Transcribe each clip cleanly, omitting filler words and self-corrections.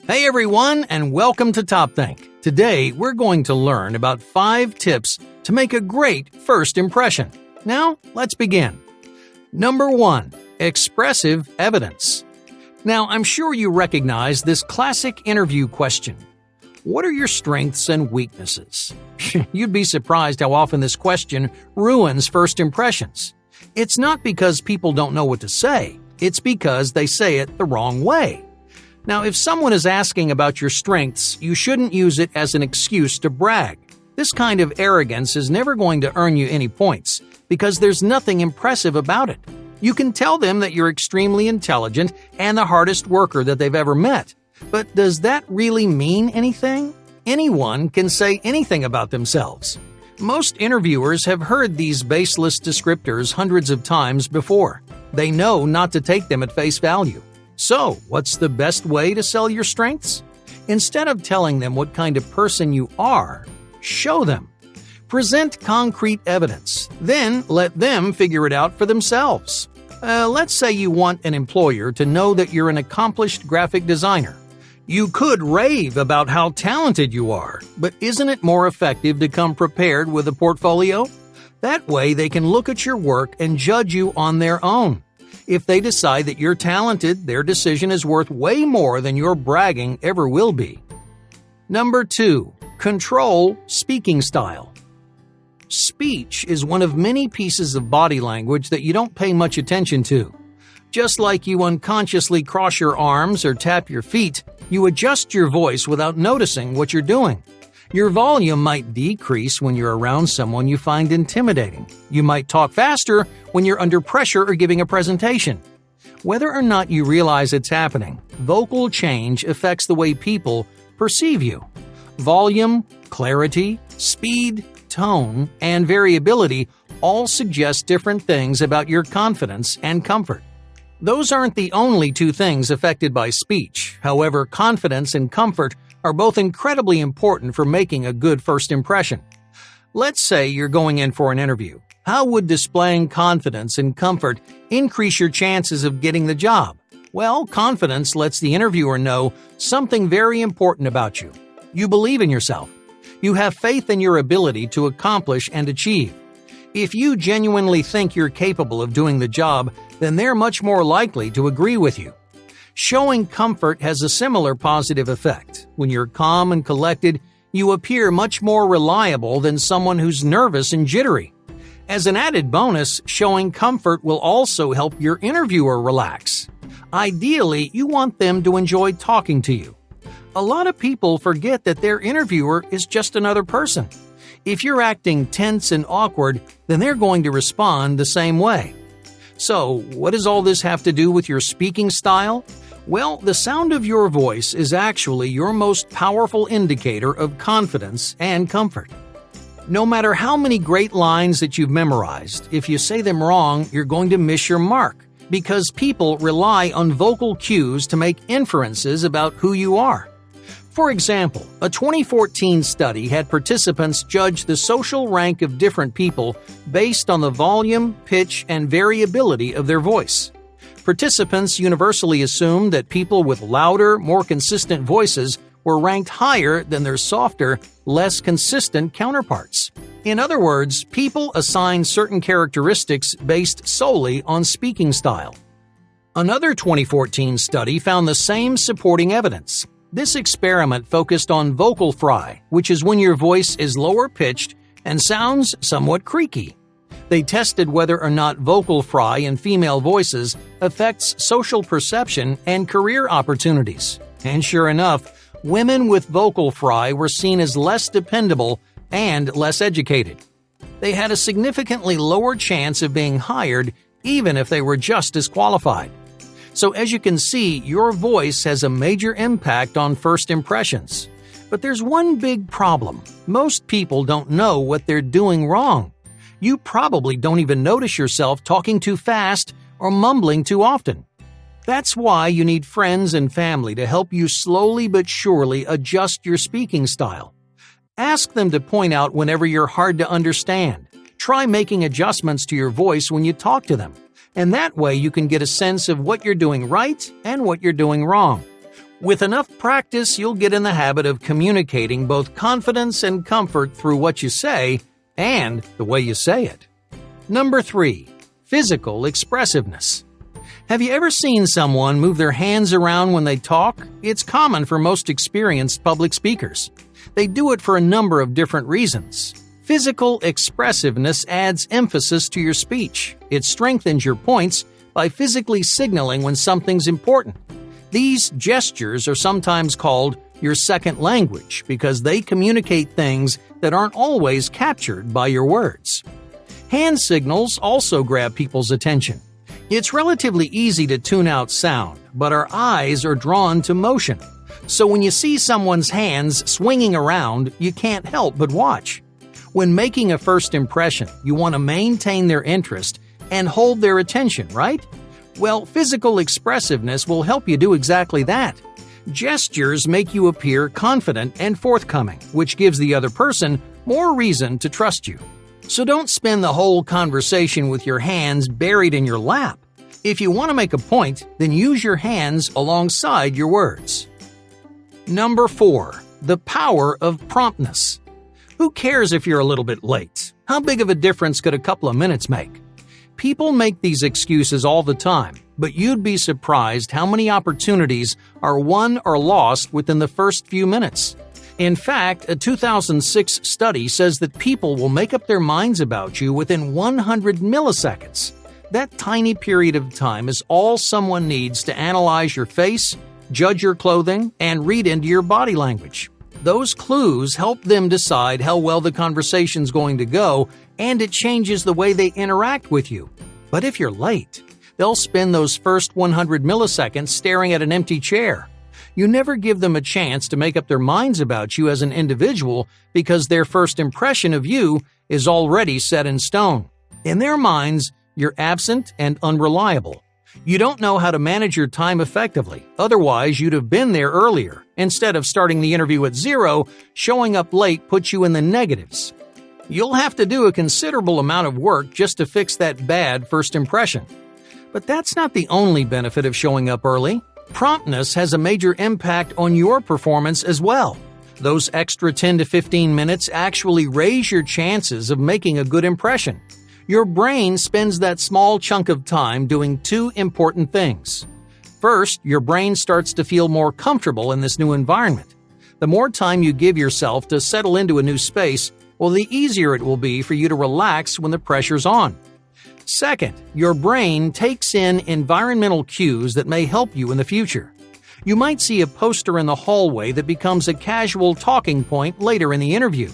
Hey everyone, and welcome to Top Think. Today, we're going to learn about 5 tips to make a great first impression. Now, let's begin. Number 1. Expressive evidence. Now, I'm sure you recognize this classic interview question. What are your strengths and weaknesses? You'd be surprised how often this question ruins first impressions. It's not because people don't know what to say, it's because they say it the wrong way. Now, if someone is asking about your strengths, you shouldn't use it as an excuse to brag. This kind of arrogance is never going to earn you any points, because there's nothing impressive about it. You can tell them that you're extremely intelligent and the hardest worker that they've ever met. But does that really mean anything? Anyone can say anything about themselves. Most interviewers have heard these baseless descriptors hundreds of times before. They know not to take them at face value. So, what's the best way to sell your strengths? Instead of telling them what kind of person you are, show them. Present concrete evidence, then let them figure it out for themselves. Let's say you want an employer to know that you're an accomplished graphic designer. You could rave about how talented you are, but isn't it more effective to come prepared with a portfolio? That way they can look at your work and judge you on their own. If they decide that you're talented, their decision is worth way more than your bragging ever will be. Number 2. Control speaking style. Speech is one of many pieces of body language that you don't pay much attention to. Just like you unconsciously cross your arms or tap your feet, you adjust your voice without noticing what you're doing. Your volume might decrease when you're around someone you find intimidating. You might talk faster when you're under pressure or giving a presentation. Whether or not you realize it's happening, vocal change affects the way people perceive you. Volume, clarity, speed, tone, and variability all suggest different things about your confidence and comfort. Those aren't the only 2 things affected by speech. However, confidence and comfort are both incredibly important for making a good first impression. Let's say you're going in for an interview. How would displaying confidence and comfort increase your chances of getting the job? Well, confidence lets the interviewer know something very important about you. You believe in yourself. You have faith in your ability to accomplish and achieve. If you genuinely think you're capable of doing the job, then they're much more likely to agree with you. Showing comfort has a similar positive effect. When you're calm and collected, you appear much more reliable than someone who's nervous and jittery. As an added bonus, showing comfort will also help your interviewer relax. Ideally, you want them to enjoy talking to you. A lot of people forget that their interviewer is just another person. If you're acting tense and awkward, then they're going to respond the same way. So, what does all this have to do with your speaking style? Well, the sound of your voice is actually your most powerful indicator of confidence and comfort. No matter how many great lines that you've memorized, if you say them wrong, you're going to miss your mark, because people rely on vocal cues to make inferences about who you are. For example, a 2014 study had participants judge the social rank of different people based on the volume, pitch, and variability of their voice. Participants universally assumed that people with louder, more consistent voices were ranked higher than their softer, less consistent counterparts. In other words, people assign certain characteristics based solely on speaking style. Another 2014 study found the same supporting evidence. This experiment focused on vocal fry, which is when your voice is lower pitched and sounds somewhat creaky. They tested whether or not vocal fry in female voices affects social perception and career opportunities. And sure enough, women with vocal fry were seen as less dependable and less educated. They had a significantly lower chance of being hired even if they were just as qualified. So as you can see, your voice has a major impact on first impressions. But there's one big problem. Most people don't know what they're doing wrong. You probably don't even notice yourself talking too fast or mumbling too often. That's why you need friends and family to help you slowly but surely adjust your speaking style. Ask them to point out whenever you're hard to understand. Try making adjustments to your voice when you talk to them. And that way you can get a sense of what you're doing right and what you're doing wrong. With enough practice, you'll get in the habit of communicating both confidence and comfort through what you say and the way you say it. Number 3. Physical expressiveness. Have you ever seen someone move their hands around when they talk? It's common for most experienced public speakers. They do it for a number of different reasons. Physical expressiveness adds emphasis to your speech. It strengthens your points by physically signaling when something's important. These gestures are sometimes called your second language because they communicate things that aren't always captured by your words. Hand signals also grab people's attention. It's relatively easy to tune out sound, but our eyes are drawn to motion. So when you see someone's hands swinging around, you can't help but watch. When making a first impression, you want to maintain their interest and hold their attention, right? Well, physical expressiveness will help you do exactly that. Gestures make you appear confident and forthcoming, which gives the other person more reason to trust you. So don't spend the whole conversation with your hands buried in your lap. If you want to make a point, then use your hands alongside your words. Number 4. The power of promptness. Who cares if you're a little bit late? How big of a difference could a couple of minutes make? People make these excuses all the time, but you'd be surprised how many opportunities are won or lost within the first few minutes. In fact, a 2006 study says that people will make up their minds about you within 100 milliseconds. That tiny period of time is all someone needs to analyze your face, judge your clothing, and read into your body language. Those clues help them decide how well the conversation's going to go, and it changes the way they interact with you. But if you're late, they'll spend those first 100 milliseconds staring at an empty chair. You never give them a chance to make up their minds about you as an individual because their first impression of you is already set in stone. In their minds, you're absent and unreliable. You don't know how to manage your time effectively. Otherwise, you'd have been there earlier. Instead of starting the interview at 0, showing up late puts you in the negatives. You'll have to do a considerable amount of work just to fix that bad first impression. But that's not the only benefit of showing up early. Promptness has a major impact on your performance as well. Those extra 10 to 15 minutes actually raise your chances of making a good impression. Your brain spends that small chunk of time doing 2 important things. First, your brain starts to feel more comfortable in this new environment. The more time you give yourself to settle into a new space, well, the easier it will be for you to relax when the pressure's on. Second, your brain takes in environmental cues that may help you in the future. You might see a poster in the hallway that becomes a casual talking point later in the interview.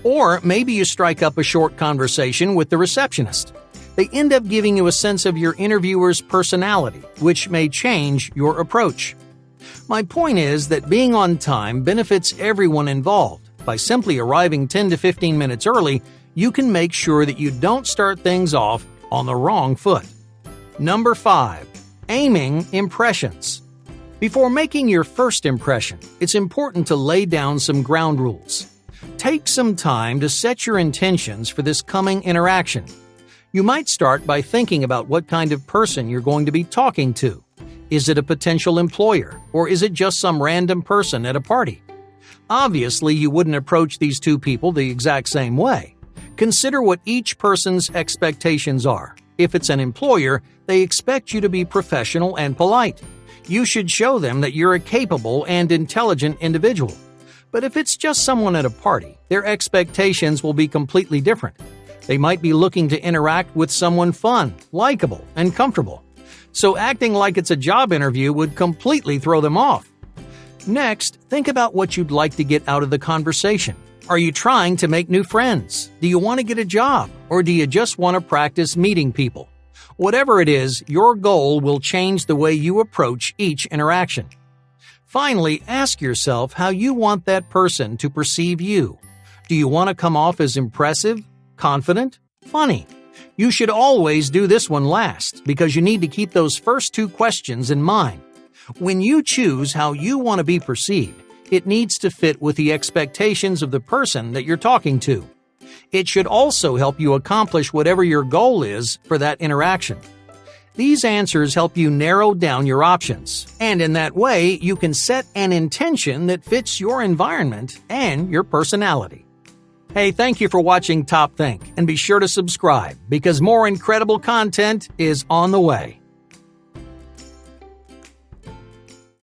Or maybe you strike up a short conversation with the receptionist. They end up giving you a sense of your interviewer's personality, which may change your approach. My point is that being on time benefits everyone involved. By simply arriving 10 to 15 minutes early, you can make sure that you don't start things off on the wrong foot. Number 5. Aiming impressions. Before making your first impression, it's important to lay down some ground rules. Take some time to set your intentions for this coming interaction. You might start by thinking about what kind of person you're going to be talking to. Is it a potential employer, or is it just some random person at a party? Obviously, you wouldn't approach these 2 people the exact same way. Consider what each person's expectations are. If it's an employer, they expect you to be professional and polite. You should show them that you're a capable and intelligent individual. But if it's just someone at a party, their expectations will be completely different. They might be looking to interact with someone fun, likable, and comfortable. So acting like it's a job interview would completely throw them off. Next, think about what you'd like to get out of the conversation. Are you trying to make new friends? Do you want to get a job? Or do you just want to practice meeting people? Whatever it is, your goal will change the way you approach each interaction. Finally, ask yourself how you want that person to perceive you. Do you want to come off as impressive, confident, funny? You should always do this one last because you need to keep those first 2 questions in mind. When you choose how you want to be perceived, it needs to fit with the expectations of the person that you're talking to. It should also help you accomplish whatever your goal is for that interaction. These answers help you narrow down your options, and in that way, you can set an intention that fits your environment and your personality. Hey, thank you for watching Top Think, and be sure to subscribe because more incredible content is on the way.